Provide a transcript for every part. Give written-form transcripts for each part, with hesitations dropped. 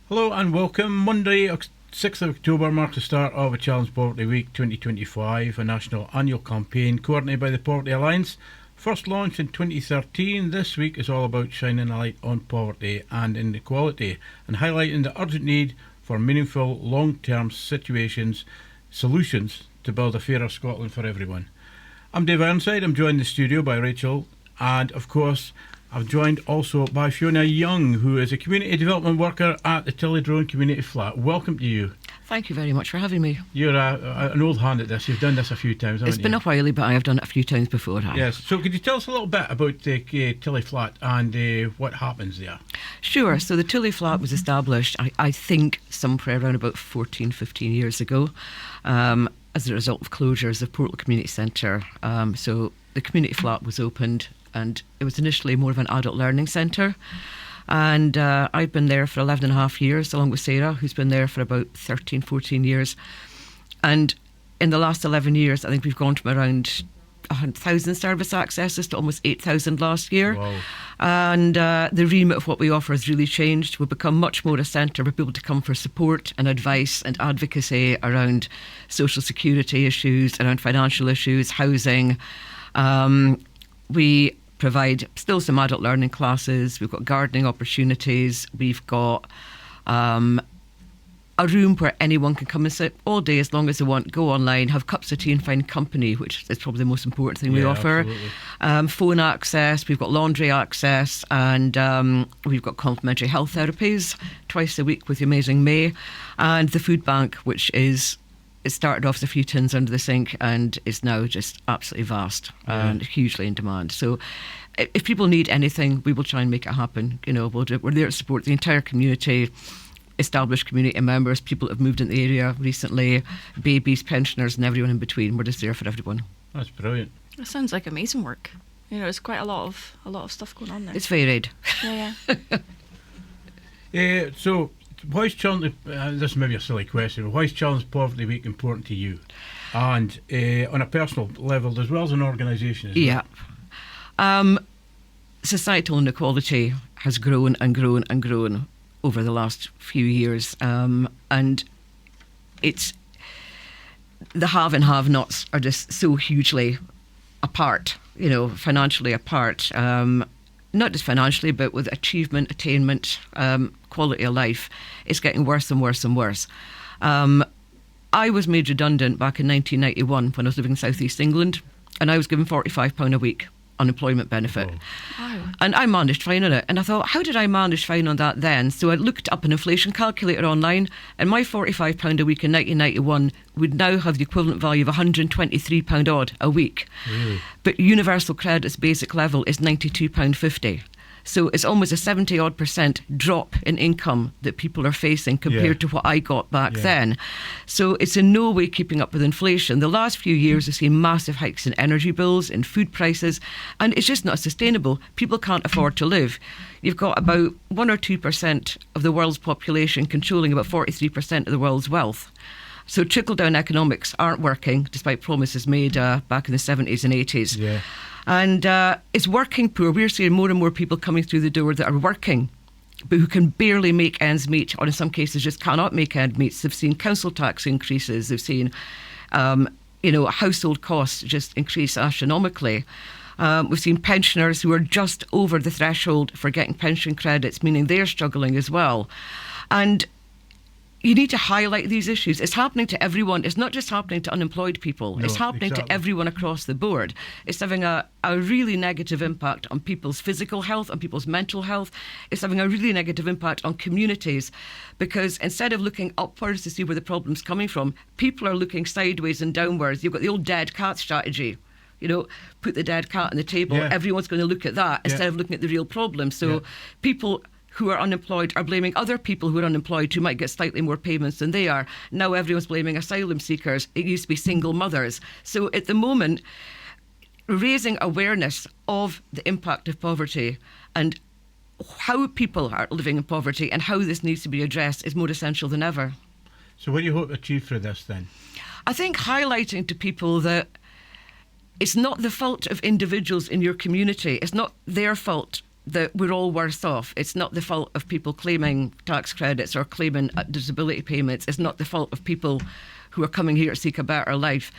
Hello and welcome. Monday, 6th of October marks the start of a Challenge Poverty Week 2025, a national annual campaign coordinated by the Poverty Alliance. First launched in 2013, this week is all about shining a light on poverty and inequality and highlighting the urgent need for meaningful long-term solutions to build a fairer Scotland for everyone. I'm Dave Ironside. I'm joined in the studio by Rachel, and of course I'm joined also by Fiona Young, who is a community development worker at the Tillydrone Flat. Welcome to you. Thank you very much for having me. You're an old hand at this. You've done this a few times, haven't you? It's been a while, but I have done it a few times before. Yes. So could you tell us a little bit about the Tilly Flat and what happens there? Sure. So the Tilly Flat was established, I think, somewhere around about 14, 15 years ago as a result of closures of Portland Community Centre. So the Community Flat was opened, and it was initially more of an adult learning centre. And I've been there for 11 and a half years, along with Sarah, who's been there for about 13, 14 years. And in the last 11 years, I think we've gone from around 1,000 service accesses to almost 8,000 last year. Wow. And the remit of what we offer has really changed. We've become much more a centre for people to come for support and advice and advocacy around social security issues, around financial issues, housing. We provide still some adult learning classes. We've got gardening opportunities. We've got a room where anyone can come and sit all day as long as they want, go online, have cups of tea and find company, which is probably the most important thing we offer. Phone access, we've got laundry access, and we've got complimentary health therapies twice a week with the amazing May, and the food bank, which is, it started off as a few tins under the sink and is now just absolutely vast and hugely in demand. So if people need anything, we will try and make it happen. You know, we're there to support the entire community, established community members, people that have moved in the area recently, babies, pensioners and everyone in between. We're just there for everyone. That's brilliant. That sounds like amazing work. You know, there's quite a lot of stuff going on there. It's varied. Yeah. So why is Challenge, this is maybe a silly question, but why is Challenge Poverty Week important to you? And on a personal level as well as an organisation as well? Yeah. Societal inequality has grown and grown and grown over the last few years. And it's the have and have-nots are just so hugely apart, you know, financially apart. Not just financially, but with achievement, attainment, quality of life, it's getting worse and worse and worse. I was made redundant back in 1991 when I was living in South East England, and I was given £45 a week unemployment benefit. Wow. And I managed fine on it. And I thought, how did I manage fine on that then? So I looked up an inflation calculator online, and my £45 a week in 1991 would now have the equivalent value of £123 odd a week. Really? But universal credit's basic level is £92.50. So it's almost a 70 odd % drop in income that people are facing compared to what I got back then. So it's in no way keeping up with inflation. The last few years we've seen massive hikes in energy bills, in food prices, and it's just not sustainable. People can't afford to live. You've got about 1 or 2% of the world's population controlling about 43% of the world's wealth. So trickle-down economics aren't working, despite promises made back in the 70s and 80s. Yeah. And it's working poor. We're seeing more and more people coming through the door that are working, but who can barely make ends meet, or in some cases just cannot make ends meet. They've seen council tax increases. They've seen, household costs just increase astronomically. We've seen pensioners who are just over the threshold for getting pension credits, meaning they're struggling as well. And you need to highlight these issues. It's happening to everyone. It's not just happening to unemployed people. It's happening to everyone across the board. It's having a really negative impact on people's physical health, on people's mental health. It's having a really negative impact on communities, because instead of looking upwards to see where the problem's coming from, people are looking sideways and downwards. You've got the old dead cat strategy. You know, put the dead cat on the table. Yeah. Everyone's going to look at that instead of looking at the real problem. So people who are unemployed are blaming other people who are unemployed who might get slightly more payments than they are. Now everyone's blaming asylum seekers. It used to be single mothers. So at the moment, raising awareness of the impact of poverty and how people are living in poverty and how this needs to be addressed is more essential than ever. So what do you hope to achieve through this then? I think highlighting to people that it's not the fault of individuals in your community. It's not their fault that we're all worse off. It's not the fault of people claiming tax credits or claiming disability payments. It's not the fault of people who are coming here to seek a better life.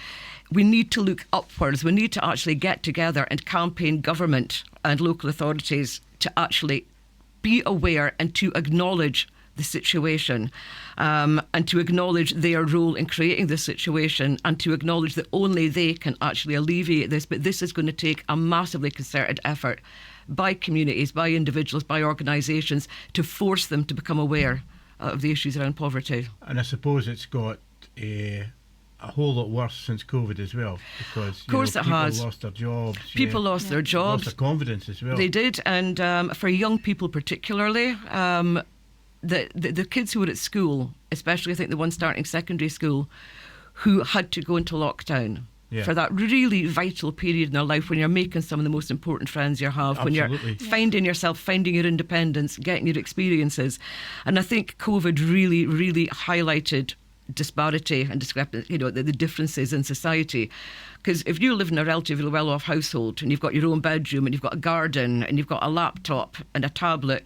We need to look upwards. We need to actually get together and campaign government and local authorities to actually be aware and to acknowledge the situation, and to acknowledge their role in creating this situation, and to acknowledge that only they can actually alleviate this. But this is going to take a massively concerted effort by communities, by individuals, by organisations to force them to become aware of the issues around poverty. And I suppose it's got a whole lot worse since COVID as well, because of course people has. lost their jobs. People lost their jobs. Lost their confidence as well. They did, and for young people particularly, the kids who were at school, especially I think the ones starting secondary school, who had to go into lockdown for that really vital period in their life when you're making some of the most important friends you have, when you're finding yourself, finding your independence, getting your experiences. And I think COVID really, really highlighted disparity and discrepancy, the differences in society. Because if you live in a relatively well-off household and you've got your own bedroom and you've got a garden and you've got a laptop and a tablet,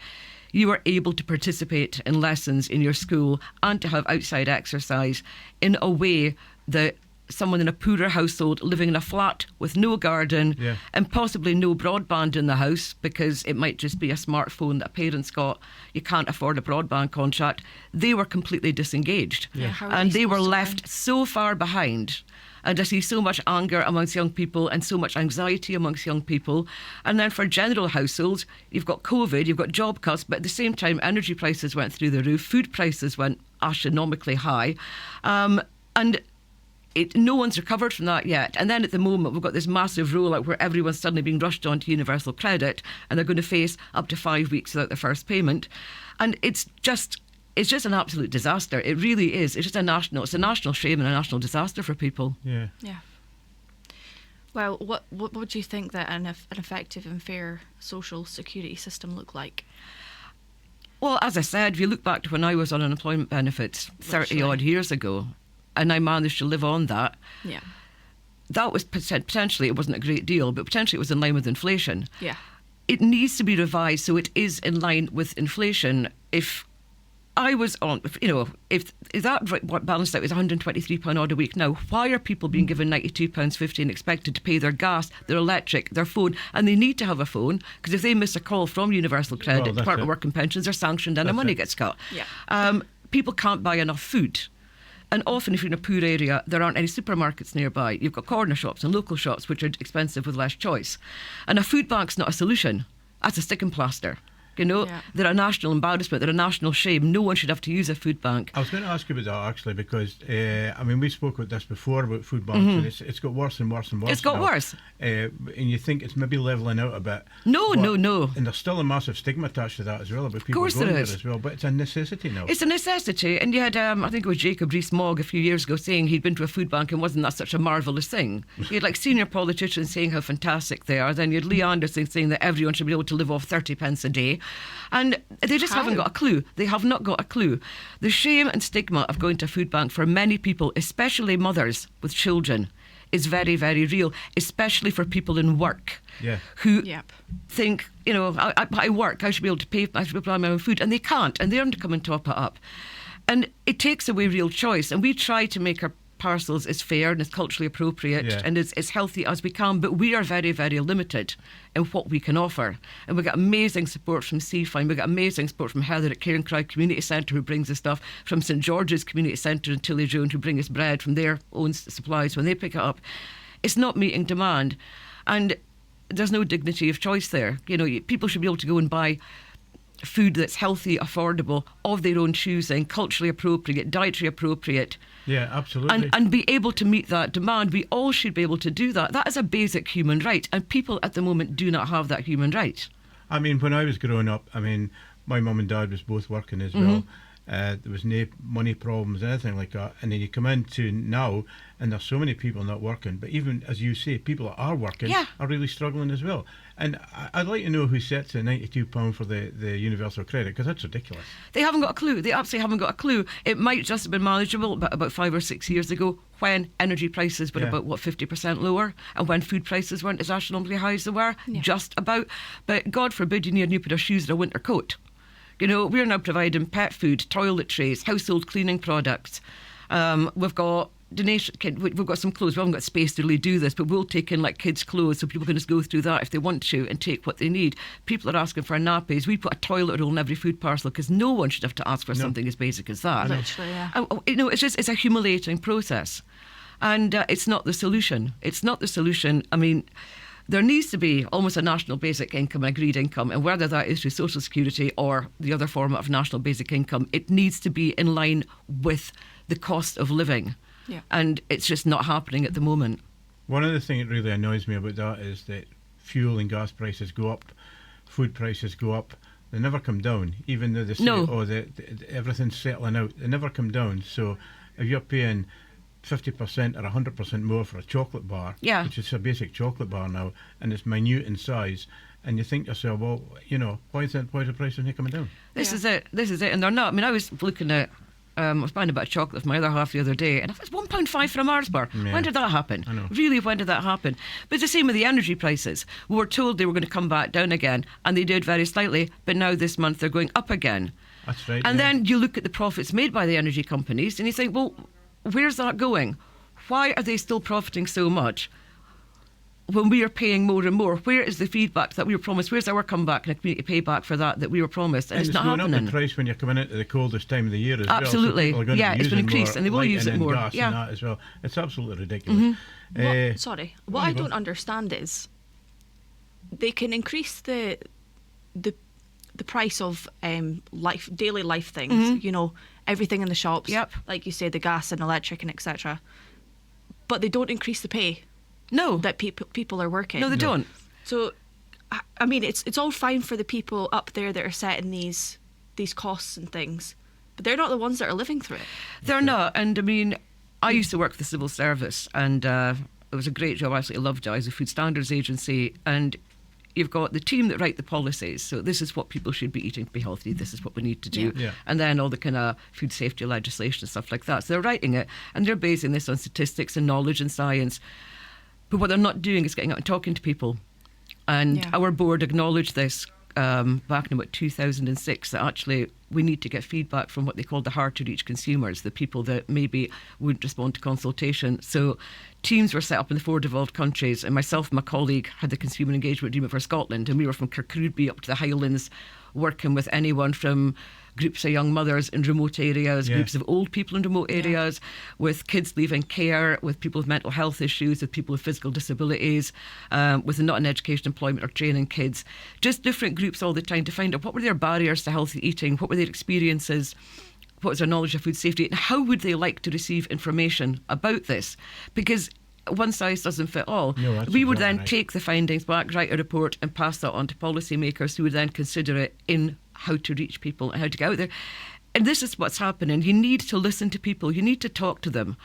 you are able to participate in lessons in your school and to have outside exercise in a way that someone in a poorer household living in a flat with no garden and possibly no broadband in the house, because it might just be a smartphone that a parent's got, you can't afford a broadband contract, they were completely disengaged. And they were left so far behind. And I see so much anger amongst young people and so much anxiety amongst young people. And then for general households, you've got COVID, you've got job cuts, but at the same time, energy prices went through the roof, food prices went astronomically high. And no one's recovered from that yet. And then at the moment, we've got this massive rollout where everyone's suddenly being rushed onto universal credit and they're going to face up to 5 weeks without their first payment. And it's just an absolute disaster. It really is. It's a national shame and a national disaster for people. Yeah. Well, what would you think that an effective and fair social security system look like? Well, as I said, if you look back to when I was on unemployment benefits 30 odd years ago, and I managed to live on that. That was potentially, it wasn't a great deal, but potentially it was in line with inflation. It needs to be revised so it is in line with inflation. If I was on, if that balanced out is £123 odd a week now, why are people being given £92.50 and expected to pay their gas, their electric, their phone? And they need to have a phone, because if they miss a call from Universal Credit, Department of Work and Pensions, are sanctioned and the money gets cut. People can't buy enough food. And often if you're in a poor area, there aren't any supermarkets nearby. You've got corner shops and local shops which are expensive with less choice. And a food bank's not a solution. That's a sticking plaster. They're a national embarrassment, they're a national shame. No one should have to use a food bank. I was going to ask you about that actually, because we spoke about this before about food banks, and it's got worse and worse and worse. It's got worse. And you think it's maybe levelling out a bit. No. And there's still a massive stigma attached to that as well, about people going there as well. But it's a necessity now. It's a necessity. And you had, I think it was Jacob Rees-Mogg a few years ago saying he'd been to a food bank and wasn't that such a marvellous thing. You had senior politicians saying how fantastic they are. Then you had Lee Anderson saying that everyone should be able to live off 30 pence a day. And they just haven't got a clue. They have not got a clue. The shame and stigma of going to a food bank for many people, especially mothers with children, is very, very real, especially for people in work who think, I work, I should be able to buy my own food, and they can't, and they're to come and top it up. And it takes away real choice, and we try to make our parcels as fair and as culturally appropriate and as healthy as we can, but we are very, very limited in what we can offer. And we get amazing support from Seafine, we get amazing support from Heather at Cairncrow Community Centre, who brings us stuff, from St George's Community Centre in Tillydrone, who bring us bread from their own supplies when they pick it up. It's not meeting demand, and there's no dignity of choice there. People should be able to go and buy food that's healthy, affordable, of their own choosing, culturally appropriate, dietary appropriate. Yeah, absolutely. And be able to meet that demand. We all should be able to do that. That is a basic human right, and people at the moment do not have that human right. When I was growing up, my mum and dad was both working as well, There was no money problems, anything like that. And then you come into now, and there's so many people not working. But even, as you say, people that are working are really struggling as well. And I'd like to know who sets the £92 for the universal credit, because that's ridiculous. They haven't got a clue. They absolutely haven't got a clue. It might just have been manageable about 5 or 6 years ago, when energy prices were about 50% lower, and when food prices weren't as astronomically high as they were, just about. But God forbid you need a new pair of shoes or a winter coat. You know, we're now providing pet food, toiletries, household cleaning products. We've got donation. We've got some clothes. We haven't got space to really do this, but we'll take in like kids' clothes, so people can just go through that if they want to and take what they need. People are asking for nappies. We put a toilet roll in every food parcel, because no one should have to ask for something as basic as that. Literally, yeah. You know, it's a humiliating process, and it's not the solution. It's not the solution. I mean, there needs to be almost a national basic income, agreed income, and whether that is through Social Security or the other form of national basic income, it needs to be in line with the cost of living. Yeah. And it's just not happening at the moment. One of the things that really annoys me about that is that fuel and gas prices go up, food prices go up. They never come down, even though they say, everything's settling out. They never come down. So if you're paying 50% or 100% more for a chocolate bar, which is a basic chocolate bar now, and it's minute in size, and you think to yourself, well, you know, why is the price not coming down? This is it, and they're not. I mean, I was looking at, I was buying a bit of chocolate for my other half the other day, and I thought it's £1.5 for a Mars bar. Yeah. When did that happen? I know. Really, when did that happen? But it's the same with the energy prices. We were told they were going to come back down again, and they did very slightly, but now this month they're going up again. That's right. And then you look at the profits made by the energy companies, and you think, well, where's that going? Why are they still profiting so much when we are paying more and more? Where is the feedback that we were promised? Where's our comeback and a community payback for that we were promised? And it's not happening. It's going up the price when you're coming into the coldest time of the year as absolutely. well. So it's been increased, and they will use it more. Gas and that as well. It's absolutely ridiculous. What I don't understand is they can increase the price of daily life things. You know, everything in the shops. Like you say, the gas and electric and etc. But they don't increase the pay. No, that people are working. No, they don't. So, I mean, it's all fine for the people up there that are setting these costs and things, but they're not the ones that are living through it. They're not. And I mean, I used to work for the civil service, and it was a great job. I absolutely loved it. I was a food standards agency, and you've got the team that write the policies. So this is what people should be eating to be healthy. This is what we need to do. Yeah. And then all the kind of food safety legislation and stuff like that. So they're writing it, and they're basing this on statistics and knowledge and science. But what they're not doing is getting out and talking to people. And our board acknowledged this back in about 2006, that actually we need to get feedback from what they call the hard-to-reach consumers, the people that maybe wouldn't respond to consultation. So teams were set up in the 4 devolved countries, and myself and my colleague had the consumer engagement agreement for Scotland, and we were from Kirkcudbright up to the Highlands, working with anyone from groups of young mothers in remote areas, groups of old people in remote areas, with kids leaving care, with people with mental health issues, with people with physical disabilities, with not in education, employment or training kids. Just different groups all the time to find out what were their barriers to healthy eating, what were their experiences, what was their knowledge of food safety, and how would they like to receive information about this? Because one size doesn't fit all. No, we would then take the findings back, write a report and pass that on to policymakers who would then consider it in how to reach people and how to get out there. And this is what's happening. You need to listen to people. You need to talk to them.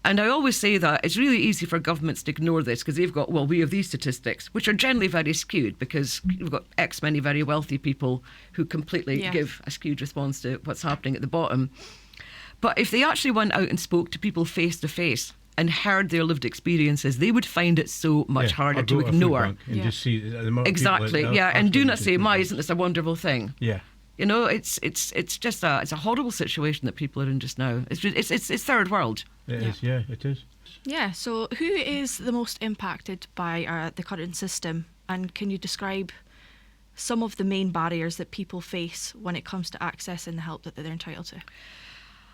And I always say that it's really easy for governments to ignore this because they've got, well, we have these statistics, which are generally very skewed because we've got X many very wealthy people who completely give a skewed response to what's happening at the bottom. But if they actually went out and spoke to people face to face and heard their lived experiences, they would find it so much harder to ignore. And just see the amount of exactly, people that and do not say, "My, isn't this a wonderful thing?" Yeah. You know, it's just a horrible situation that people are in just now. It's third world. It is, yeah, it is. Yeah. So, who is the most impacted by the current system, and can you describe some of the main barriers that people face when it comes to accessing the help that they're entitled to?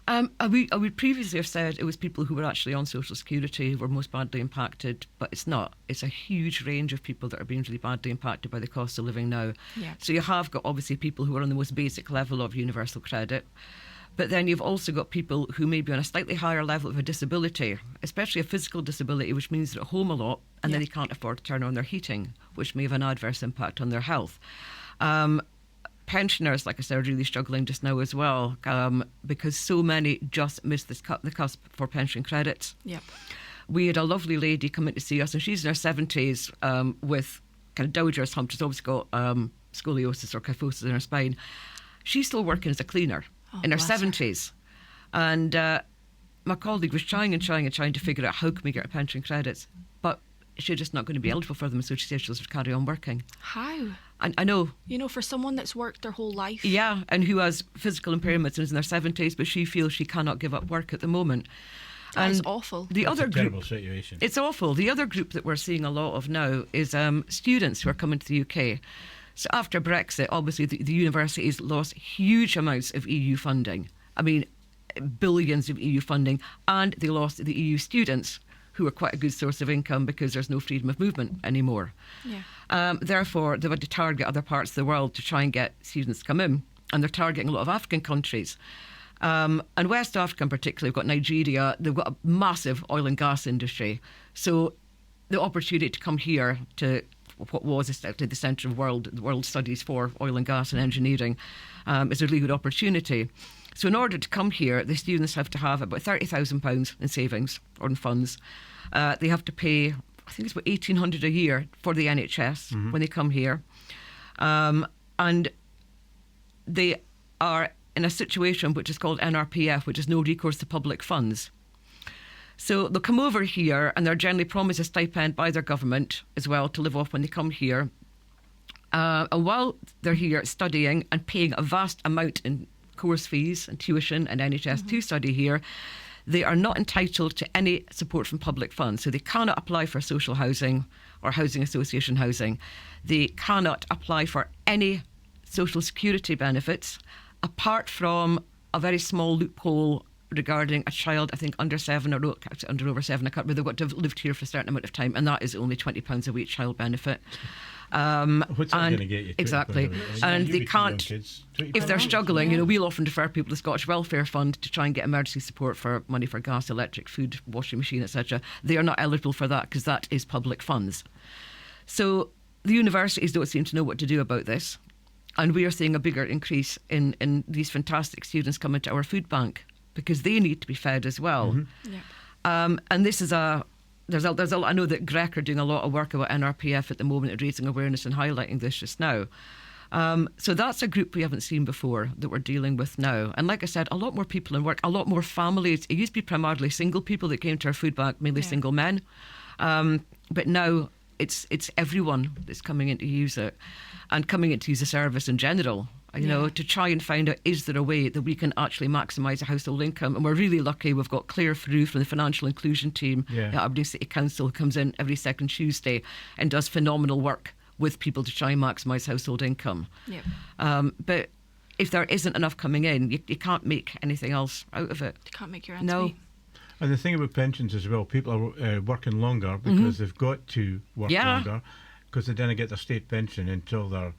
I would previously have said it was people who were actually on Social Security who were most badly impacted, but it's not. It's a huge range of people that are being really badly impacted by the cost of living now. Yeah. So you have got obviously people who are on the most basic level of universal credit, but then you've also got people who may be on a slightly higher level of a disability, especially a physical disability, which means they're at home a lot and then they can't afford to turn on their heating, which may have an adverse impact on their health. pensioners, like I said, are really struggling just now as well, because so many just miss the cusp for pension credits. Yep. We had a lovely lady come in to see us, and she's in her 70s with kind of Dowager's hump. She's always got scoliosis or kyphosis in her spine. She's still working as a cleaner in her 70s. And my colleague was trying to figure out how can we get her pension credits, but she's just not going to be eligible for them, so she said she'll just carry on working. How? And I know. You know, for someone that's worked their whole life. Yeah, and who has physical impairments and is in their 70s, but she feels she cannot give up work at the moment. That is awful. It's a terrible situation. It's awful. The other group that we're seeing a lot of now is students who are coming to the UK. So after Brexit, obviously the universities lost huge amounts of EU funding. I mean, billions of EU funding, and they lost the EU students, who are quite a good source of income because there's no freedom of movement anymore. Yeah. Therefore, they've had to target other parts of the world to try and get students to come in, and they're targeting a lot of African countries. And West Africa in particular, we've got Nigeria, they've got a massive oil and gas industry. So the opportunity to come here to what was essentially the centre of the world studies for oil and gas and engineering is a really good opportunity. So in order to come here, the students have to have about £30,000 in savings or in funds. They have to pay, I think it's about £1,800 a year for the NHS when they come here. And they are in a situation which is called NRPF, which is no recourse to public funds. So they'll come over here and they're generally promised a stipend by their government as well to live off when they come here. And while they're here studying and paying a vast amount in course fees and tuition and NHS to study here, they are not entitled to any support from public funds. So they cannot apply for social housing or housing association housing. They cannot apply for any social security benefits, apart from a very small loophole regarding a child, I think under 7 or under over 7, I can't remember, they've got to have lived here for a certain amount of time, and that is only £20 a week child benefit. What's that going to get you? Exactly. And they can't, if they're struggling, you know, we'll often refer people to the Scottish Welfare Fund to try and get emergency support for money for gas, electric, food, washing machine, etc. They are not eligible for that because that is public funds. So the universities don't seem to know what to do about this. And we are seeing a bigger increase in these fantastic students coming to our food bank because they need to be fed as well. Yeah. And this is I know that GREC are doing a lot of work about NRPF at the moment at raising awareness and highlighting this just now. So that's a group we haven't seen before that we're dealing with now. And like I said, a lot more people in work, a lot more families. It used to be primarily single people that came to our food bank, mainly single men. But now it's everyone that's coming in to use it and coming in to use the service in general, you know, to try and find out, is there a way that we can actually maximise a household income? And we're really lucky we've got Claire Frew from the financial inclusion team at Aberdeen City Council, who comes in every second Tuesday and does phenomenal work with people to try and maximise household income. But if there isn't enough coming in, you can't make anything else out of it. You can't make your ends meet. And the thing about pensions as well, people are working longer because they've got to work longer because they don't get their state pension until they're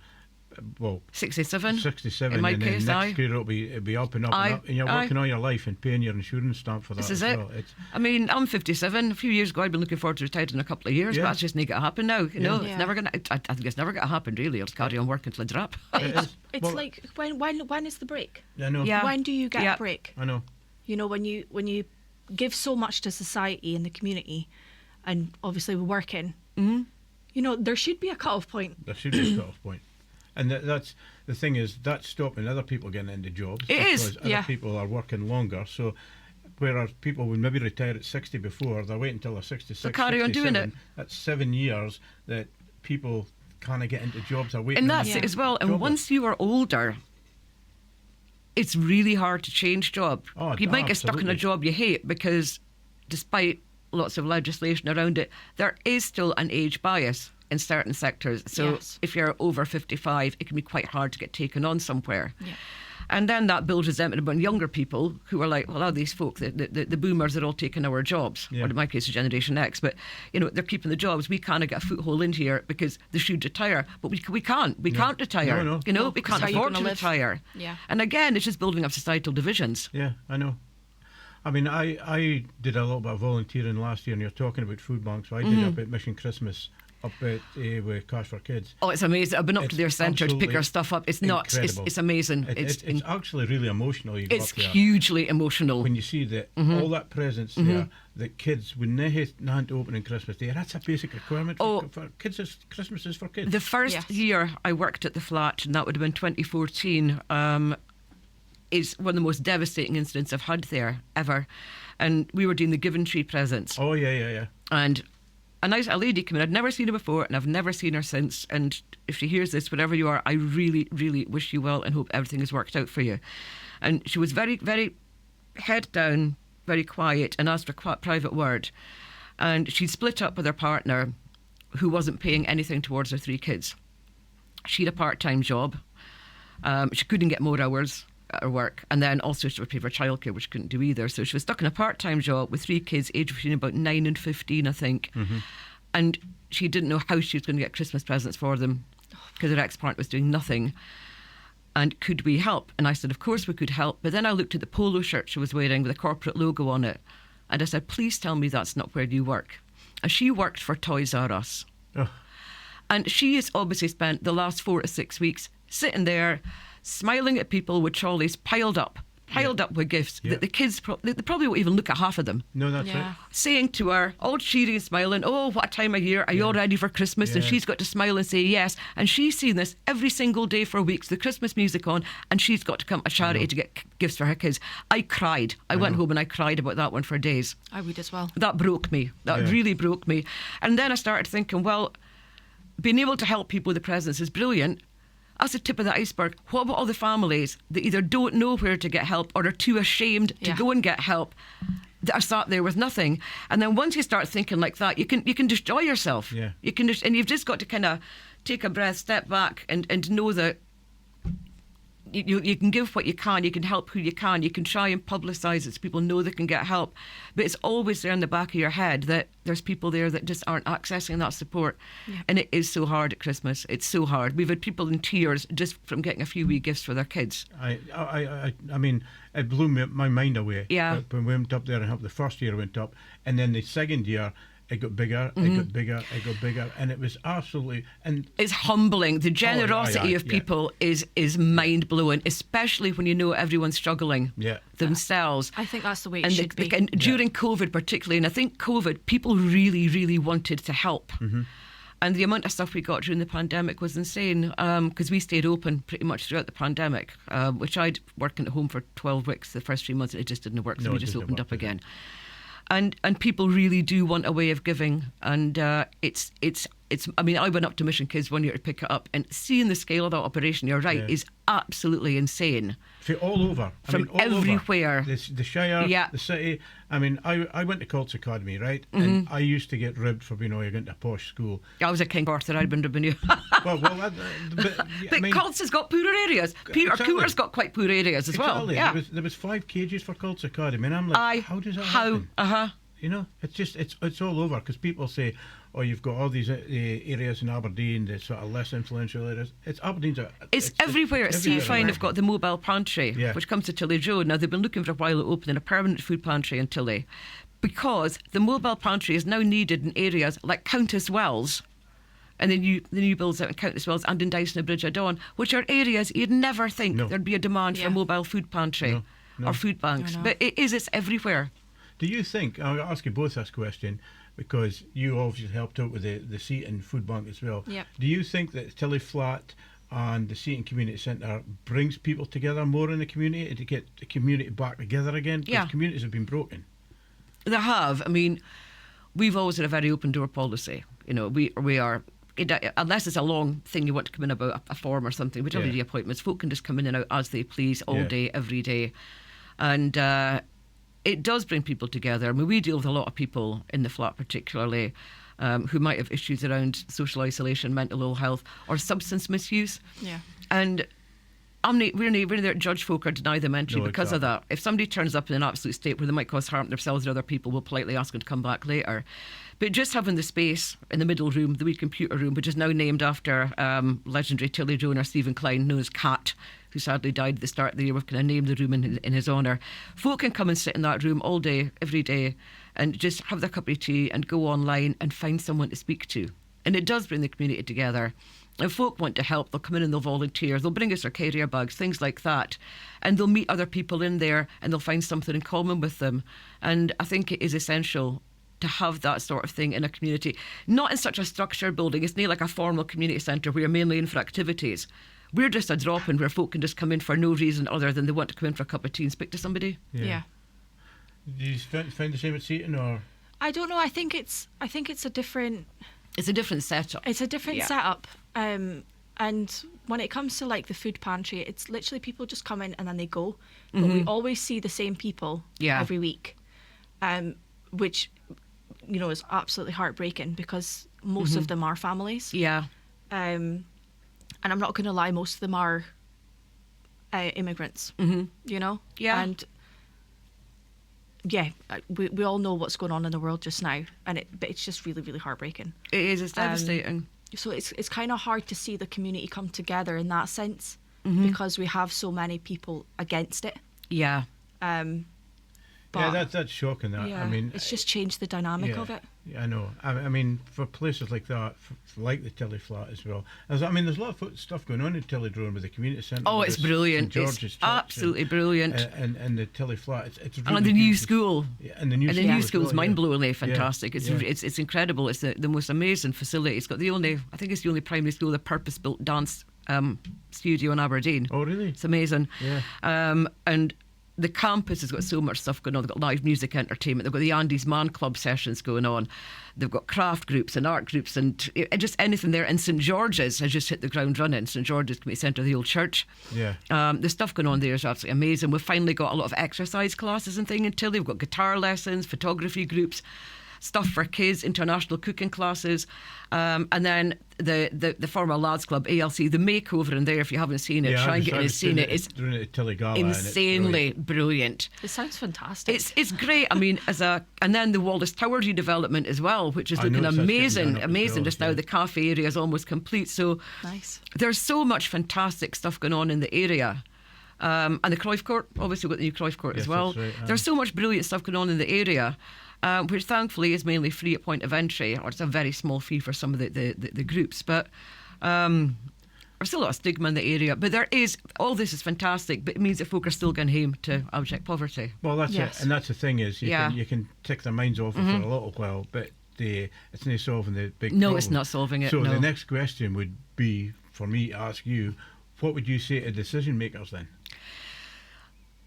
67. 67, in my and case, then next year it'll be up and up and up, and you're working all your life and paying your insurance stamp for that. This is as it. Well. I mean, I'm 57. A few years ago, I'd been looking forward to retiring in a couple of years, but that's just not going to happen now. You know, it's never going to. I think it's never going to happen. Really, I'll just carry on working until I drop. It's like when is the break? I know. When do you get a break? I know. You know, when you give so much to society and the community, and obviously we're working. You know, there should be a cut-off point. There should be a cut-off point. And that's the thing is that's stopping other people getting into jobs. It is, because other people are working longer. So whereas people would maybe retire at 60 before, they're waiting until they're 66, they'll carry on doing it. That's 7 years that people can't get into jobs. Are waiting. And that's it as well. And once you are older, it's really hard to change job. You might get stuck in a job you hate because despite lots of legislation around it, there is still an age bias in certain sectors. So if you're over 55, it can be quite hard to get taken on somewhere. And then that builds resentment among younger people who are like, well, are these folk, the boomers are all taking our jobs, or in my case, Generation X, but you know, they're keeping the jobs. We can't get a foothold in here because they should retire, but we can't. We can't retire. No. You know, we can't afford to retire. And again, it's just building up societal divisions. Yeah, I know. I mean, I did a little bit of volunteering last year, and you're talking about food banks. So I did up at Mission Christmas up at with Cash for Kids. Oh, it's amazing. I've been up to It's their centre to pick our stuff up. It's nuts. incredible. It's amazing. It's actually really emotional. You go it's up there hugely emotional. when you see that all that presents there that kids would not open on Christmas Day. That's a basic requirement for kids. Christmas is for kids. The first year I worked at the flat, and that would have been 2014, is one of the most devastating incidents I've had there ever. And we were doing the Given Tree presents. Oh, yeah. And a lady came in. I'd never seen her before, and I've never seen her since. And if she hears this, wherever you are, I really, really wish you well and hope everything has worked out for you. And she was very, very head down, very quiet, and asked for a private word. And she'd split up with her partner, who wasn't paying anything towards her 3 kids. She had a part-time job. She couldn't get more hours at her work, and then also she would pay for childcare, which she couldn't do either. So she was stuck in a part-time job with 3 kids aged between about 9 and 15, I think. And she didn't know how she was going to get Christmas presents for them because her ex-partner was doing nothing. And could we help? And I said, of course we could help. But then I looked at the polo shirt she was wearing with a corporate logo on it, and I said, please tell me that's not where you work. And she worked for Toys R Us. And she has obviously spent the last 4 to 6 weeks sitting there smiling at people with trolleys piled up with gifts that the kids they probably won't even look at half of them. No, that's right. Saying to her, all cheery and smiling, oh, what a time of year, are you all ready for Christmas? And she's got to smile and say yes. And she's seen this every single day for weeks, the Christmas music on, and she's got to come to charity to get gifts for her kids. I cried. I went home and I cried about that one for days. I would as well. That broke me. That really broke me. And then I started thinking, well, being able to help people with the presents is brilliant. That's the tip of the iceberg. What about all the families that either don't know where to get help or are too ashamed to go and get help, that are sat there with nothing? And then once you start thinking like that, you can destroy yourself. You can and you've just got to kind of take a breath, step back, and know that you can give what you can, you can help who you can, you can try and publicise it so people know they can get help. But it's always there in the back of your head that there's people there that just aren't accessing that support. And it is so hard at Christmas. It's so hard. We've had people in tears just from getting a few wee gifts for their kids. I mean, it blew my mind away. When we went up there and helped the first year, went up, and then the second year it got bigger, it got bigger, and it was absolutely... And it's humbling. The generosity of people is mind blowing, especially when you know everyone's struggling themselves. I think that's the way it should be. And during COVID particularly, and I think COVID, people really, really wanted to help. And the amount of stuff we got during the pandemic was insane, because we stayed open pretty much throughout the pandemic, which I'd working at home for 12 weeks the first 3 months, and it just didn't work, so we just opened up again. And people really do want a way of giving, and it's. I mean, I went up to Mission Kids one year to pick it up, and seeing the scale of that operation, you're right, is absolutely insane. All over, from everywhere, the Shire, the city. I mean, I went to Colts Academy, right, and I used to get ribbed for being you're going to a posh school. I was a King Arthur. I'd been ribbing you. but Colts has got poorer areas. Court's got quite poor areas as well. Yeah, there was 5 cages for Colts Academy, and I'm like, how does that happen? You know, it's all over, because people say, oh, you've got all these areas in Aberdeen, the sort of less influential areas. It's everywhere. Seafine have got the mobile pantry, which comes to Tillydrone. Now, they've been looking for a while at opening a permanent food pantry in Tilly, because the mobile pantry is now needed in areas like Countess Wells, and the new builds out in Countess Wells and in Dyson and Bridge of Dawn, which are areas you'd never think there'd be a demand for a mobile food pantry or food banks. But it's everywhere. Do you think, I'll ask you both this question, because you obviously helped out with the Seaton Food Bank as well. Do you think that Tilly Flat and the Seaton Community Centre brings people together more in the community to get the community back together again? Because communities have been broken. They have. I mean, we've always had a very open door policy. You know, we are... unless it's a long thing you want to come in about a form or something, we don't need appointments. Folk can just come in and out as they please all day, every day. And it does bring people together. I mean, we deal with a lot of people in the flat particularly who might have issues around social isolation, mental ill health or substance misuse. And we're neither there to judge folk or deny them entry because of that. If somebody turns up in an absolute state where they might cause harm to themselves or other people, we'll politely ask them to come back later. But just having the space in the middle room, the wee computer room, which is now named after legendary Tillydrone Stephen Klein, known as Cat, who sadly died at the start of the year. We've kind of named the room in his honour. Folk can come and sit in that room all day, every day, and just have their cup of tea and go online and find someone to speak to. And it does bring the community together. If folk want to help, they'll come in and they'll volunteer. They'll bring us their carrier bags, things like that. And they'll meet other people in there and they'll find something in common with them. And I think it is essential to have that sort of thing in a community. Not in such a structured building. It's not like a formal community centre where you're mainly in for activities. We're just a drop-in where folk can just come in for no reason other than they want to come in for a cup of tea and speak to somebody. Yeah. Do you find the same at Seaton, or? I don't know. I think it's a different. It's a different setup. It's a different setup. And when it comes to like the food pantry, it's literally people just come in and then they go. But we always see the same people every week, which, you know, is absolutely heartbreaking because most of them are families. Yeah. And I'm not going to lie, most of them are immigrants, you know? Yeah. And yeah, we all know what's going on in the world just now, but it's just really, really heartbreaking. It is. It's devastating. So it's kind of hard to see the community come together in that sense because we have so many people against it. Yeah. But yeah, that's shocking. That yeah, I mean, it's just changed the dynamic of it. Yeah, I know. I mean, for places like that, like the Tilly Flat as well. There's a lot of stuff going on in Tillydrone with the community centre. Oh, it's brilliant. St. George's it's Church absolutely brilliant. And the Tilly Flat. It's really and the new school. Yeah, and the new school's well, mind-blowingly fantastic. Yeah. It's incredible. It's the most amazing facility. It's got I think it's the only primary school with a purpose-built dance studio in Aberdeen. Oh, really? It's amazing. Yeah. And the campus has got so much stuff going on. They've got live music entertainment. They've got the Andy's Man Club sessions going on. They've got craft groups and art groups and just anything there. And St. George's has just hit the ground running. St. George's Community Centre, the old church. Yeah. The stuff going on there is absolutely amazing. We've finally got a lot of exercise classes and things in Tilly. We've got guitar lessons, photography groups, stuff for kids, international cooking classes. And then the former lads club, ALC, the makeover in there, if you haven't seen it, try and get in and seen it. It's insanely brilliant. It sounds fantastic. It's great. I mean, and then the Wallace Tower redevelopment as well, which is looking amazing just now. The cafe area is almost complete. So nice. There's so much fantastic stuff going on in the area. And the Cruyff Court, obviously we've got the new Cruyff Court as well. Right, There's so much brilliant stuff going on in the area. Which thankfully is mainly free at point of entry, or it's a very small fee for some of the groups. But there's still a lot of stigma in the area. But all this is fantastic, but it means that folk are still going home to abject poverty. Well, that's it. And that's the thing is, you can tick their minds off it for a little while, but it's not solving the big problem. No, it's not solving it. So the next question would be, for me to ask you, what would you say to decision makers then?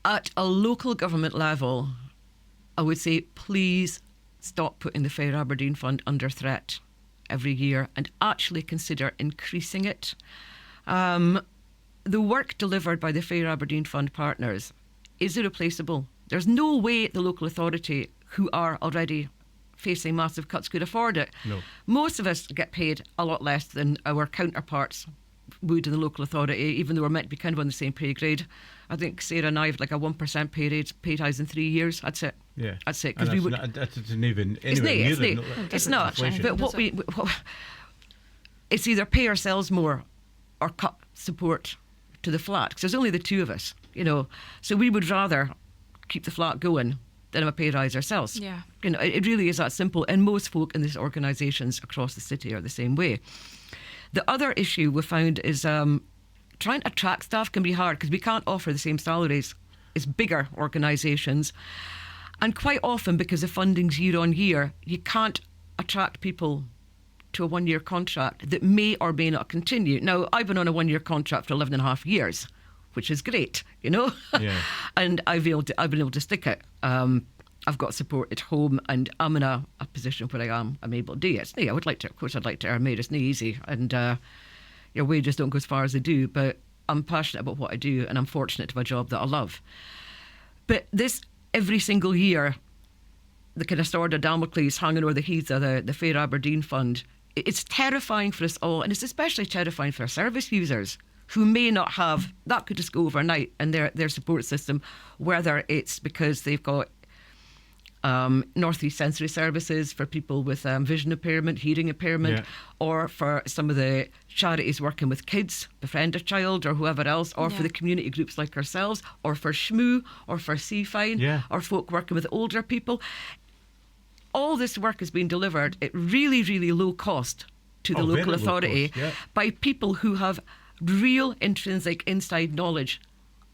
At a local government level, I would say, please stop putting the Fair Aberdeen Fund under threat every year and actually consider increasing it. The work delivered by the Fair Aberdeen Fund partners is irreplaceable. There's no way the local authority, who are already facing massive cuts, could afford it. No. Most of us get paid a lot less than our counterparts would in the local authority, even though we're meant to be kind of on the same pay grade. I think Sarah and I have like a 1% pay rise in 3 years. That's it. Yeah, that's it. Because that's even anywhere near it's not. But it's either pay ourselves more or cut support to the flat. Because there's only the two of us, you know. So we would rather keep the flat going than have a pay rise ourselves. Yeah, you know, it really is that simple. And most folk in these organisations across the city are the same way. The other issue we found is trying to attract staff can be hard because we can't offer the same salaries as bigger organisations. And quite often, because the funding's year on year, you can't attract people to a 1-year contract that may or may not continue. Now, I've been on a 1-year contract for 11 and a half years, which is great, you know. Yeah. And I've been able to stick it. I've got support at home, and I'm in a position where I'm able to do it. I would like to, of course, I'd like to earn more. It's not easy, and your wages don't go as far as they do. But I'm passionate about what I do, and I'm fortunate to have a job that I love. But this every single year, the kind of sword of Damocles hanging over the heads of the Fair Aberdeen Fund. It's terrifying for us all, and it's especially terrifying for our service users who may not have that. Could just go overnight in their support system, whether it's because they've got Northeast Sensory Services for people with vision impairment, hearing impairment, or for some of the charities working with kids, Befriend a Child or whoever else, or for the community groups like ourselves, or for shmu, or for CFINE, or folk working with older people. All this work is being delivered at really, really low cost to the Oh, very local low authority cost, yeah. by people who have real intrinsic inside knowledge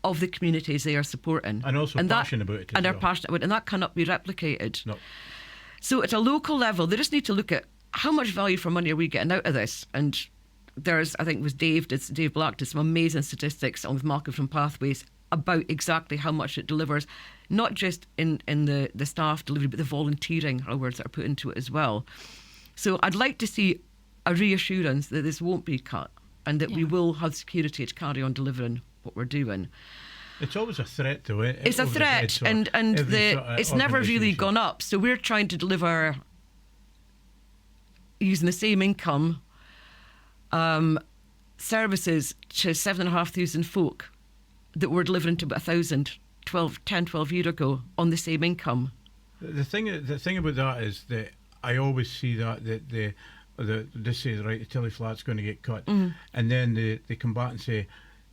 of the communities they are supporting. And also passionate about it as And are well. passionate about it, and that cannot be replicated. No. So at a local level, they just need to look at how much value for money are we getting out of this. And there's, I think it was Dave Black did some amazing statistics on with Malcolm from Pathways about exactly how much it delivers, not just in the staff delivery, but the volunteering words that are put into it as well. So I'd like to see a reassurance that this won't be cut and that we will have security to carry on delivering what we're doing. It's always a threat, though. It's a threat, and it's never really gone up. So we're trying to deliver using the same income services to 7,500 folk that were delivering to about 1,000 12 years ago on the same income. The thing about that is that I always see that they say, right, the Tilly Flat's going to get cut, and then they come back and say,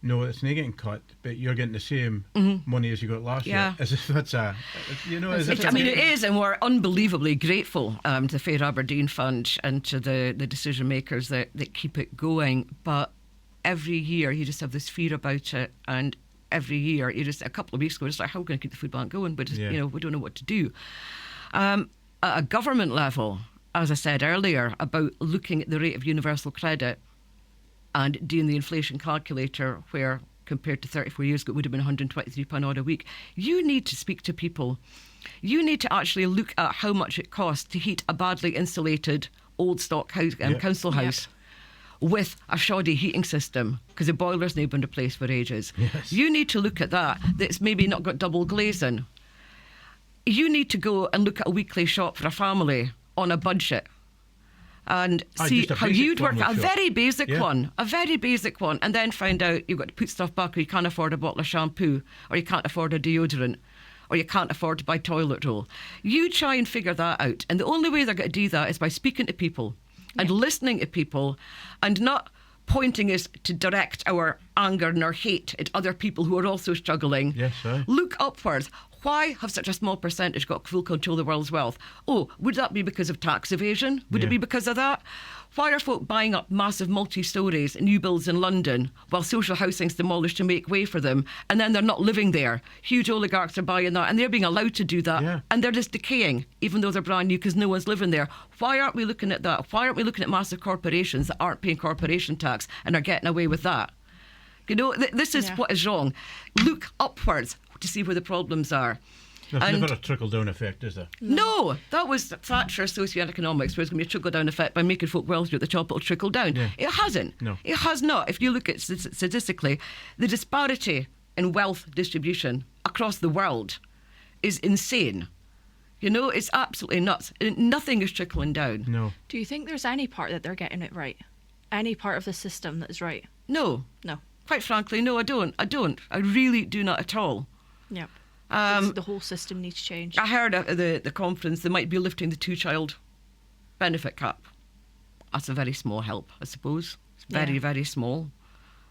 no, it's not getting cut, but you're getting the same money as you got last year. As if that's it is, and we're unbelievably grateful to the Fair Aberdeen Fund and to the decision makers that keep it going. But every year you just have this fear about it, and every year you just, a couple of weeks ago, it's like, how are we going to keep the food bank going? But we don't know what to do. At a government level, as I said earlier, about looking at the rate of universal credit and doing the inflation calculator, where compared to 34 years ago it would have been £123 odd a week. You need to speak to people. You need to actually look at how much it costs to heat a badly insulated old stock house, council house with a shoddy heating system because the boiler's now been replaced for ages. Yes. You need to look at that's maybe not got double glazing. You need to go and look at a weekly shop for a family on a budget and see how you'd work a very basic one, and then find out you've got to put stuff back, or you can't afford a bottle of shampoo, or you can't afford a deodorant, or you can't afford to buy toilet roll. You try and figure that out, and the only way they're going to do that is by speaking to people and listening to people, and not pointing us to direct our anger and our hate at other people who are also struggling. Yes, sir. Look upwards. Why have such a small percentage got full control of the world's wealth? Oh, would that be because of tax evasion? Would it be because of that? Why are folk buying up massive multi-stories, new builds in London, while social housing's demolished to make way for them, and then they're not living there? Huge oligarchs are buying that, and they're being allowed to do that, and they're just decaying, even though they're brand new, because no one's living there. Why aren't we looking at that? Why aren't we looking at massive corporations that aren't paying corporation tax and are getting away with that? You know, this is what is wrong. Look upwards to see where the problems are. There's never a trickle-down effect, is there? No, that was Thatcher socioeconomics, where it's going to be a trickle-down effect by making folk wealthier at the top, it'll trickle down. Yeah. It hasn't. No. It has not. If you look at statistically, the disparity in wealth distribution across the world is insane. You know, it's absolutely nuts. Nothing is trickling down. No. Do you think there's any part that they're getting it right? Any part of the system that is right? No. No. Quite frankly, no, I don't. I really do not at all. Yep. The whole system needs change. I heard at the conference they might be lifting the 2-child benefit cap. That's a very small help, I suppose. It's very, very small.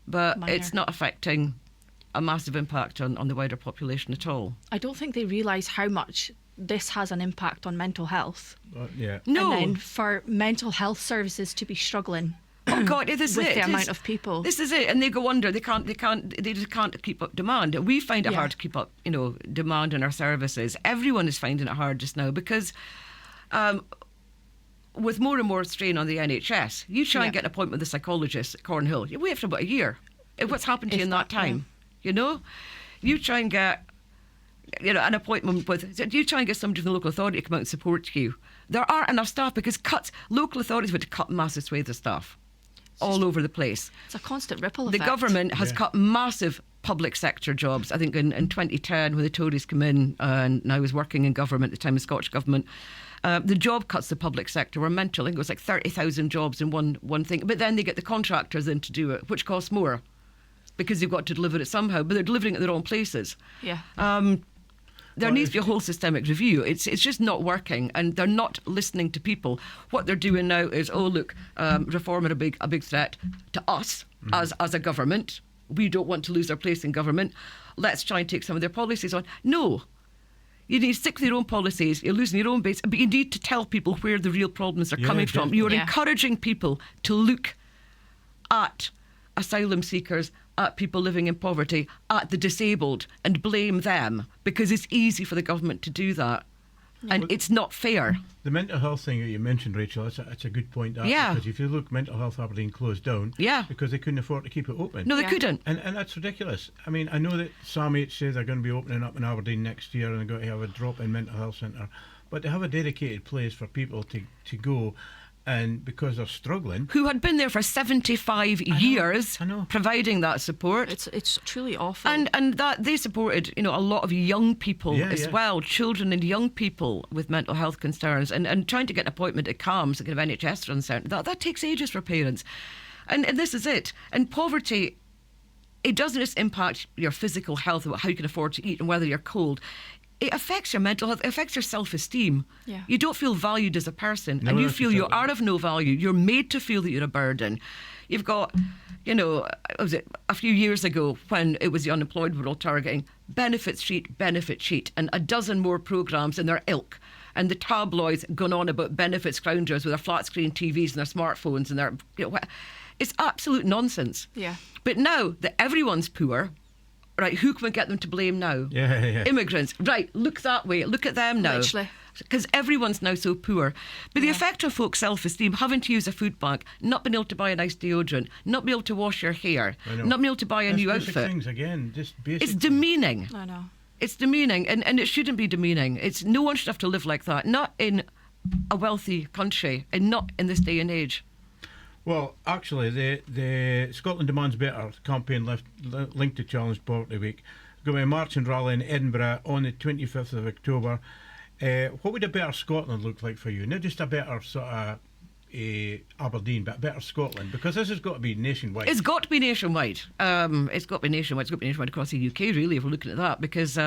But it's not affecting a massive impact on the wider population at all. I don't think they realise how much this has an impact on mental health. No. And then for mental health services to be struggling. Oh God, this is with it. the amount of people. This is it, and they go under. They just can't keep up demand. We find it hard to keep up, demand on our services. Everyone is finding it hard just now because, with more and more strain on the NHS, you try and get an appointment with a psychologist at Cornhill. You wait for about a year. What's happened to you in that time? You try and get, an appointment with. You try and get somebody from the local authority to come out and support you. There aren't enough staff because local authorities would cut massive swathes of staff all over the place. It's a constant ripple effect. The government has cut massive public sector jobs. I think in 2010, when the Tories came in, and I was working in government at the time, the Scottish government, the job cuts to the public sector were mental. I think it was like 30,000 jobs in one thing. But then they get the contractors in to do it, which costs more because they've got to deliver it somehow. But they're delivering it in the wrong places. Yeah. There needs to be a whole systemic review. It's just not working, and they're not listening to people. What they're doing now is, reform are a big threat to us as a government. We don't want to lose our place in government. Let's try and take some of their policies on. No, You need to stick with your own policies. You're losing your own base, but you need to tell people where the real problems are coming from. You're encouraging people to look at asylum seekers, at people living in poverty, at the disabled, and blame them, because it's easy for the government to do that. And it's not fair. The mental health thing that you mentioned, Rachel, it's a good point. Because if you look, Mental Health Aberdeen closed down because they couldn't afford to keep it open. No, they couldn't. And that's ridiculous. I mean, I know that Sam H says they're going to be opening up in Aberdeen next year and they're going to have a drop-in mental health centre. But they have a dedicated place for people to go. And because they're struggling, who had been there for 75 years, providing that support. It's truly awful. And that they supported, a lot of young people as well, children and young people with mental health concerns, and trying to get an appointment at CAMS, the kind of NHS run centre. That takes ages for parents. And this is it. And poverty, it doesn't just impact your physical health, about how you can afford to eat and whether you're cold. It affects your mental health, it affects your self-esteem. Yeah. You don't feel valued as a person, and you feel you are of no value. You're made to feel that you're a burden. You've got, was it a few years ago when it was the unemployed world targeting, benefit sheet, and a dozen more programmes in their ilk. And the tabloids gone on about benefit scroungers with their flat screen TVs and their smartphones and their, it's absolute nonsense. Yeah. But now that everyone's poor, right, who can we get them to blame now? Immigrants. Right, look that way. Look at them now. Literally. Because everyone's now so poor. But the effect on folks' self-esteem, having to use a food bank, not being able to buy a nice deodorant, not being able to wash your hair, not being able to buy a new outfit. Things again, just basic. It's demeaning. I know. It's demeaning, and it shouldn't be demeaning. No one should have to live like that. Not in a wealthy country, and not in this day and age. Well, actually, the Scotland Demands Better campaign linked to Challenge Poverty Week going to be a march and rally in Edinburgh on the 25th of October. What would a better Scotland look like for you? Not just a better sort of Aberdeen, but a better Scotland, because this has got to be nationwide. It's got to be nationwide. It's got to be nationwide. It's got to be nationwide across the UK, really, if we're looking at that, because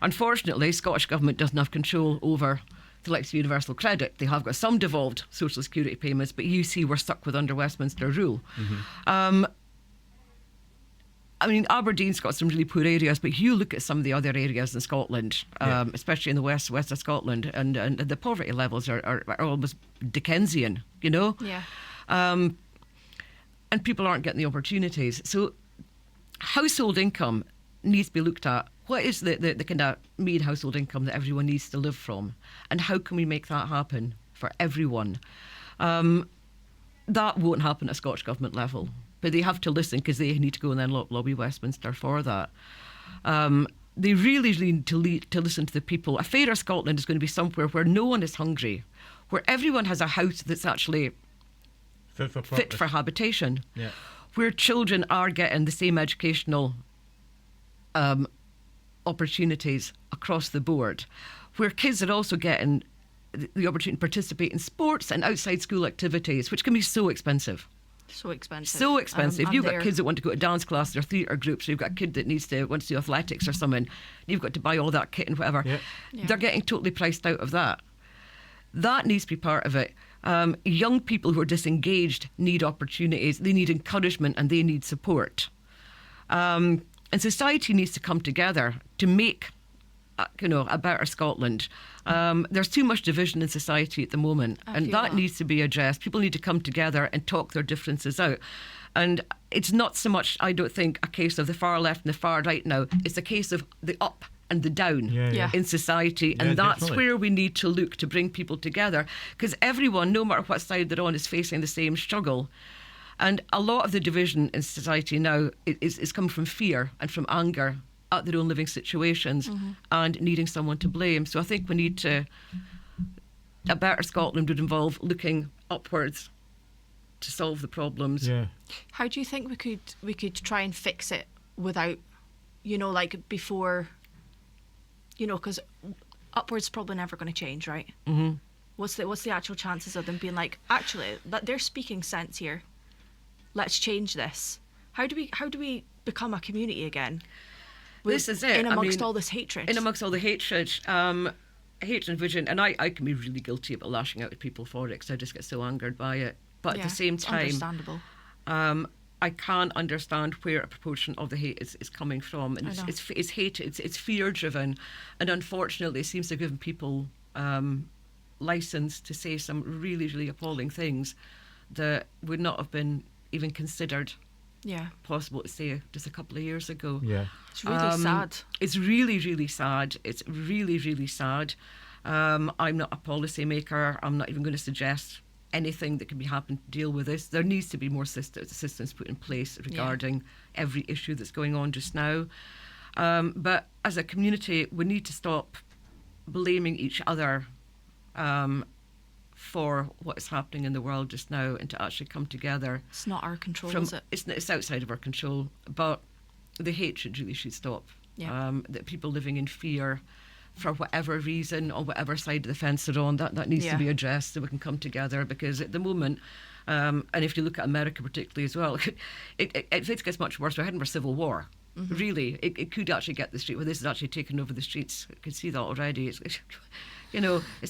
unfortunately, Scottish Government doesn't have control over the likes of universal credit. They have got some devolved social security payments, but you see we're stuck with under Westminster rule. I mean, Aberdeen's got some really poor areas, but you look at some of the other areas in Scotland, especially in the west of Scotland, and the poverty levels are almost Dickensian, Yeah. And people aren't getting the opportunities. So household income needs to be looked at. What is the kind of mean household income that everyone needs to live from? And how can we make that happen for everyone? That won't happen at Scottish Government level. But they have to listen, because they need to go and then lobby Westminster for that. They really need to listen to the people. A fairer Scotland is going to be somewhere where no one is hungry, where everyone has a house that's actually fit for habitation, where children are getting the same educational opportunities across the board, where kids are also getting the opportunity to participate in sports and outside school activities, which can be so expensive. So expensive. So expensive. You've got kids that want to go to dance classes or theatre groups, or you've got a kid that wants to do athletics or something. You've got to buy all that kit and whatever. They're getting totally priced out of that. That needs to be part of it. Young people who are disengaged need opportunities. They need encouragement and they need support. And society needs to come together to make a better Scotland. There's too much division in society at the moment, and that needs to be addressed. People need to come together and talk their differences out. And it's not so much, I don't think, a case of the far left and the far right now. It's a case of the up and the down in society, and that's definitely where we need to look to bring people together, because everyone, no matter what side they're on, is facing the same struggle. And a lot of the division in society now is coming from fear and from anger at their own living situations and needing someone to blame. So I think we need to, a better Scotland would involve looking upwards to solve the problems. How do you think we could try and fix it without, like before, because upwards probably never going to change, right? What's the actual chances of them being like, actually, they're speaking sense here, let's change this? How do we become a community again? This is it. In amongst all this hatred. In amongst all the hatred. Hatred and vision. And I can be really guilty about lashing out at people for it, because I just get so angered by it. But at the same time, understandable. I can't understand where a proportion of the hate is coming from. And it's hate, it's fear-driven. And unfortunately, it seems to have given people license to say some really, really appalling things that would not have been even considered possible to say just a couple of years ago. Yeah. It's really sad. It's really, really sad. It's really, really sad. I'm not a policy maker. I'm not even going to suggest anything that can be happening to deal with this. There needs to be more assistance put in place regarding every issue that's going on just now. But as a community, we need to stop blaming each other for what is happening in the world just now, and to actually come together. It's not our control, is it? It's outside of our control, but the hatred really should stop. Yeah. That people living in fear for whatever reason, on whatever side of the fence they're on, that needs to be addressed so we can come together. Because at the moment, and if you look at America particularly as well, if it gets much worse, we're heading for civil war. Mm-hmm. Really, it could actually get the street where this is actually taking over the streets. I can see that already. It's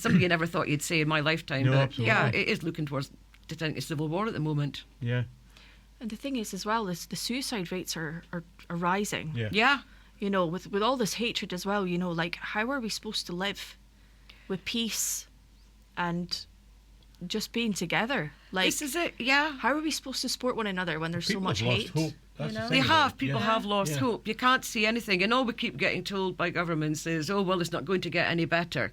something you never thought you'd say in my lifetime. No, but absolutely. it is looking towards a civil war at the moment. Yeah. And the thing is, as well, is the suicide rates are rising. Yeah. Yeah. With all this hatred as well, like, how are we supposed to live with peace and just being together? Like, This is it, yeah. how are we supposed to support one another when there's so People much have lost hate? hope. That's the thing They about have. it. People Yeah. have lost Yeah. hope. You can't see anything. And all we keep getting told by governments is, oh, well, it's not going to get any better.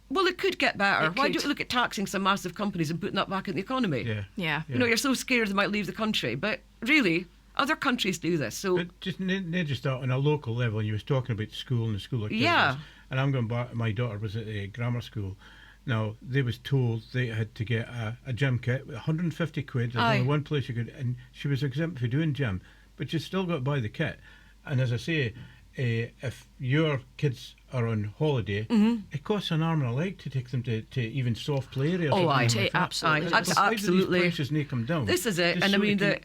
Well, it could get better. It Why could. don't you look at taxing some massive companies and putting that back in the economy? Yeah. Yeah. You're so scared they might leave the country. But really, other countries do this. So, But just on a local level, and you was talking about school and the school activities. Yeah. And I'm going back, my daughter was at a grammar school. Now, they was told they had to get a gym kit with 150 quid. There's Aye. only one place you could, and she was exempt for doing gym, but you still got to buy the kit. And as I say, if your kids are on holiday, it costs an arm and a leg to take them to even soft play areas. Oh, or aye. something like that. Absolutely. Why do these Absolutely. prices make them down? this is it. Just And I so mean, they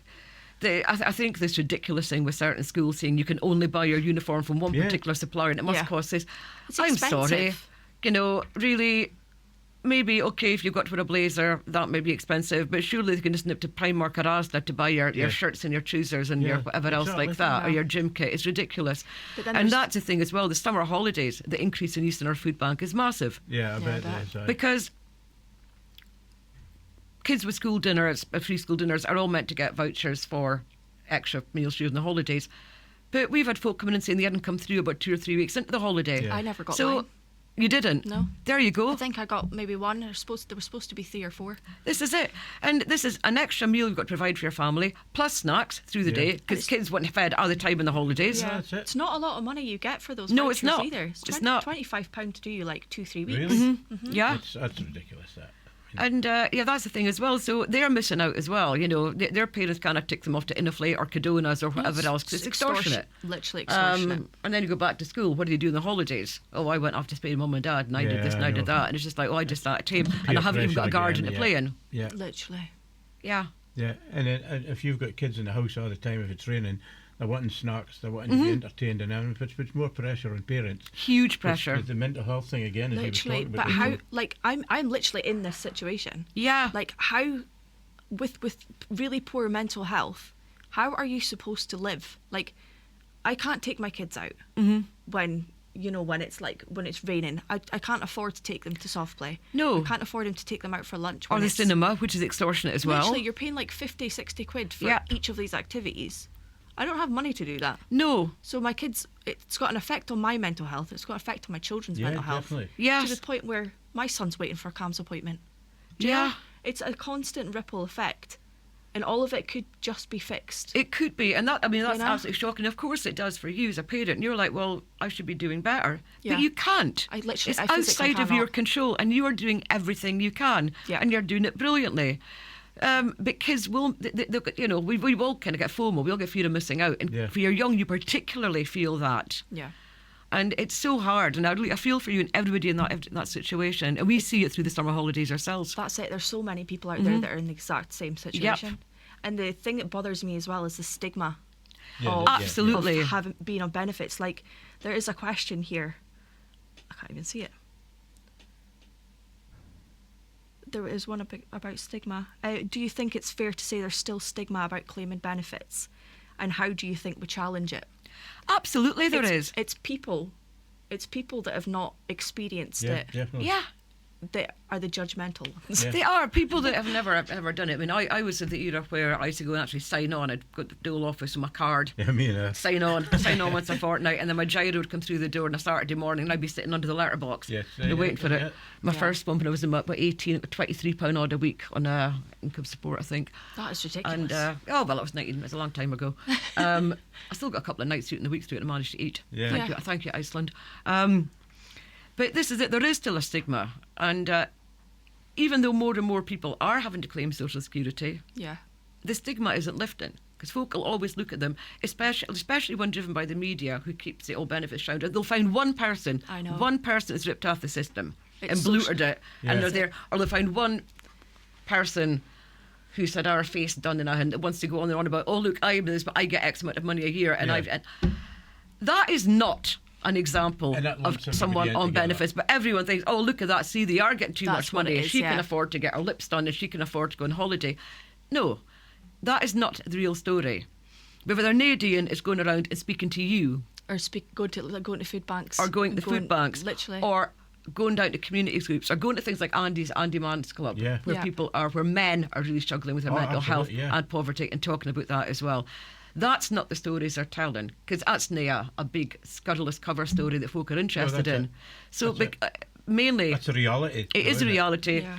can- I think this ridiculous thing with certain schools saying you can only buy your uniform from one Yeah. particular supplier and it must Yeah. cost this. It's I'm expensive. sorry. Really, maybe, okay, if you've got to wear a blazer, that may be expensive, but surely they can just nip to Primark or Asda to buy your Yeah. shirts and your trousers and your Yeah, whatever else exactly. like that, or Yeah. your gym kit. It's ridiculous. But then And there's- that's the thing as well, the summer holidays, the increase in use in our food bank is massive. Yeah, I Yeah, bet I bet. it is. aye. Because kids with school dinners, free school dinners, are all meant to get vouchers for extra meals during the holidays. But we've had folk coming and saying they hadn't come through about 2 or 3 weeks into the holiday. Yeah. I never got So mine. you didn't? No. There you go. I think I got maybe one. There were supposed to be 3 or 4. This is it. And this is an extra meal you've got to provide for your family, plus snacks through the Yeah. day, because kids want fed all the time in the holidays. Yeah. That's it. It's not a lot of money you get for those No, vouchers it's not. either. It's not. £25 to do you like 2-3 weeks. Really? Yeah. That's ridiculous. That. And that's the thing as well. So they're missing out as well. Their parents cannot tick them off to Innoflate or Cadonas or whatever else because it's extortionate. Literally extortionate. And then you go back to school. What do you do in the holidays? Oh, I went off to Spain with mum and dad, and I did Yeah, this and I I did know. that. And it's just like, oh, I just started time, and Peer I haven't even got a pressure garden again, to play in. Yeah. Literally. Yeah. Yeah, and then if you've got kids in the house all the time, if it's raining, they're wanting snacks, they're wanting to be entertained, and then it puts more pressure on parents. Huge pressure. With the mental health thing again, as Literally. you were But talking how, about. like, I'm literally in this situation. Yeah. Like, how, with really poor mental health, how are you supposed to live? Like, I can't take my kids out when when it's raining. I can't afford to take them to soft play. No. I can't afford them to take them out for lunch. Or when the it's- cinema, which is extortionate as well. Literally, you're paying like 50, 60 quid for Yeah. each of these activities. I don't have money to do that. No. So my kids, it's got an effect on my mental health. It's got an effect on my children's Yeah, mental health. definitely. Yes. To the point where my son's waiting for a CAMS appointment. Do you Yeah. know? It's a constant ripple effect. And all of it could just be fixed. It could be, and that's know? absolutely shocking. Of course, it does for you as a parent. And you're like, well, I should be doing better, Yeah. but you can't. I literally- it's I physically outside of your cannot. control, and you are doing everything you can, Yeah. and you're doing it brilliantly. But kids will, we all kind of get FOMO. We all get fear of missing out, and Yeah. for your young, you particularly feel that. Yeah. And it's so hard, and I feel for you and everybody in that situation. And we see it through the summer holidays ourselves. That's it. There's so many people out there that are in the exact same situation. And the thing that bothers me as well is the stigma Yeah, of, yeah, Absolutely. of having been on benefits. Like, there is a question here. I can't even see it. there is one about stigma. Do you think it's fair to say there's still stigma about claiming benefits? And how do you think we challenge it? Absolutely, there is. It's people that have not experienced it. Definitely. Yeah. That are the judgmental ones. Yeah. They are people that have never done it. I mean, I was in the era where I used to go and actually sign on. I'd go to the dole office with my card. Yeah, me and Sign on once a fortnight, and then my gyro would come through the door on a Saturday morning, and I'd be sitting under the letterbox, Yes, waiting for it. yeah. My first one when I was about 18, it was £23 odd a week on income support, I think. That is ridiculous. And it was 19. It was a long time ago. I still got a couple of nights out in the week through it and managed to eat. Yeah. Thank you, Iceland. But this is it. There is still a stigma, and even though more and more people are having to claim social security, yeah, the stigma isn't lifting, because folk will always look at them, especially when driven by the media, who keeps the all benefits shrouded. They'll find one person has ripped off the system and blutered it, and they're there, or they'll find one person who's had our face done in a hand that wants to go on and on about, oh look, I'm this, but I get X amount of money a year, and that is not an example of someone on benefits, but everyone thinks, oh look at that, see, they are getting too much money, she can afford to get her lips done and she can afford to go on holiday. No, that is not the real story. But whether Nadine is going around and speaking to you, or going to food banks, or going to food banks, literally, or going down to community groups, or going to things like Andy Mann's Club, where people are, where men are really struggling with their mental health and poverty, and talking about that as well. That's not the stories they're telling, because that's not a big scurrilous cover story that folk are interested in. So mainly, that's a reality. It is a reality. Yeah.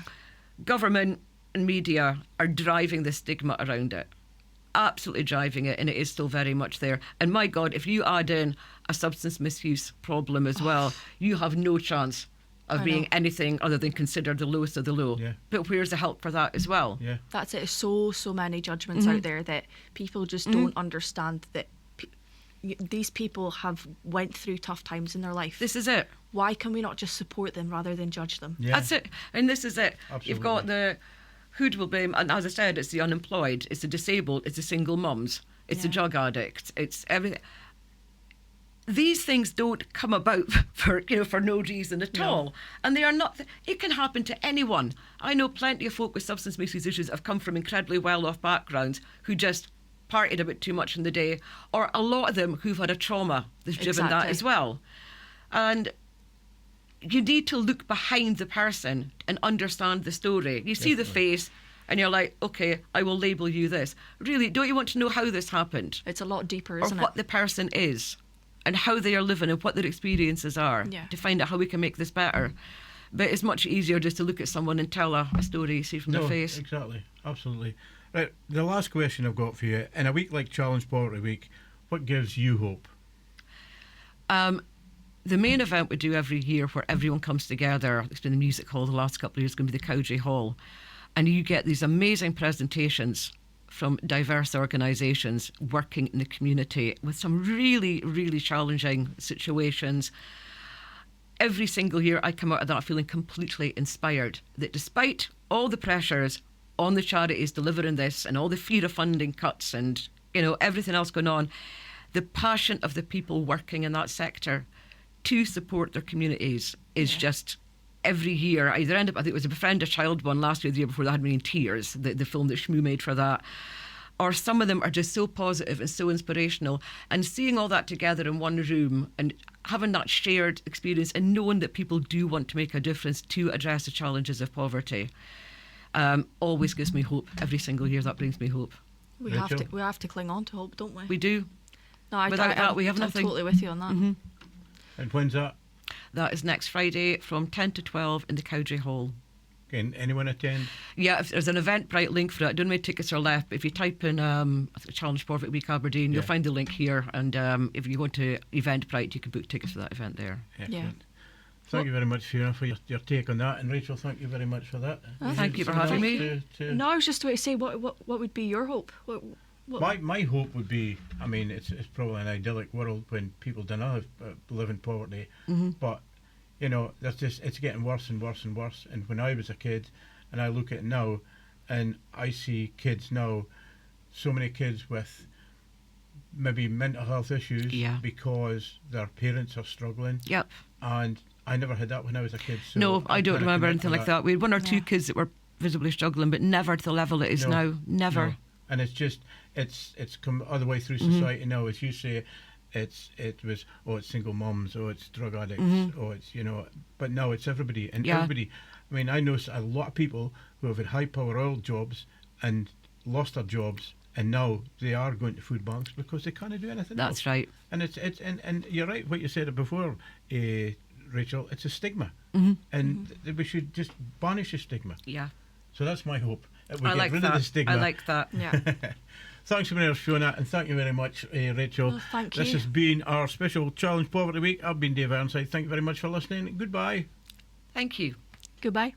Government and media are driving the stigma around it, absolutely driving it, and it is still very much there. And my God, if you add in a substance misuse problem as well, you have no chance of being anything other than considered the lowest of the low. Yeah. But where's the help for that as well? Yeah. That's it. So many judgments out there that people just don't understand that these people have went through tough times in their life. This is it. Why can we not just support them rather than judge them? Yeah. That's it. And this is it. Absolutely. You've got the who will blame, and as I said, it's the unemployed, it's the disabled, it's the single mums, it's the drug addicts, it's everything. These things don't come about for no reason at all, and they are not. It can happen to anyone. I know plenty of folk with substance misuse issues have come from incredibly well-off backgrounds who just partied a bit too much in the day, or a lot of them who've had a trauma that's driven that as well. And you need to look behind the person and understand the story. You see the face, and you're like, okay, I will label you this. Really, don't you want to know how this happened? It's a lot deeper, isn't it? Or what the person is, and how they are living, and what their experiences are, to find out how we can make this better. But it's much easier just to look at someone and tell a story you see from their face. Exactly, absolutely. Right, the last question I've got for you, in a week like Challenge Poverty Week, what gives you hope? The main event we do every year where everyone comes together, it's been the music hall the last couple of years, it's going to be the Cowdray Hall, and you get these amazing presentations from diverse organisations working in the community with some really, really challenging situations. Every single year I come out of that feeling completely inspired that despite all the pressures on the charities delivering this and all the fear of funding cuts and everything else going on, the passion of the people working in that sector to support their communities is just every year. Either end up, I think it was a Befriend a Child one last year, the year before, that had me in tears, the film that shmu made for that. Or some of them are just so positive and so inspirational, and seeing all that together in one room and having that shared experience and knowing that people do want to make a difference to address the challenges of poverty always gives me hope. Every single year that brings me hope. We have to cling on to hope, don't we? We do. No, Without that, we have nothing. I'm totally with you on that. Mm-hmm. And when's that? That is next Friday from 10 to 12 in the Cowdray Hall. Can anyone attend? Yeah, if there's an Eventbrite link for it. I don't know if tickets are left, but if you type in Challenge Poverty Week Aberdeen, you'll find the link here. And if you go to Eventbrite, you can book tickets for that event there. Excellent. Thank you very much, Fiona, for your take on that. And Rachel, thank you very much for that. Thank you for having me. No, I was just about to say, what would be your hope? My hope would be, I mean, it's probably an idyllic world when people do not live in poverty, but it's getting worse and worse and worse. And when I was a kid, and I look at it now, and I see kids now, so many kids with maybe mental health issues because their parents are struggling. Yep. And I never had that when I was a kid. So no, I don't remember anything like that. We had one or two kids that were visibly struggling, but never to the level it is No, now. Never. no. And it's come all the way through society now. As you say, it's single mums, it's drug addicts, it's but now it's everybody and everybody. I mean, I know a lot of people who have had high power oil jobs and lost their jobs, and now they are going to food banks because they can't do anything else. That's right. And and you're right what you said before, Rachel. It's a stigma, and we should just banish the stigma. Yeah. So that's my hope. That we I get like rid that. of the stigma. I like that. Yeah. Thanks very much, Fiona, and thank you very much, Rachel. Well, thank This you. has been our special Challenge Poverty Week. I've been Dave Ironside. Thank you very much for listening. Goodbye. Thank you. Goodbye.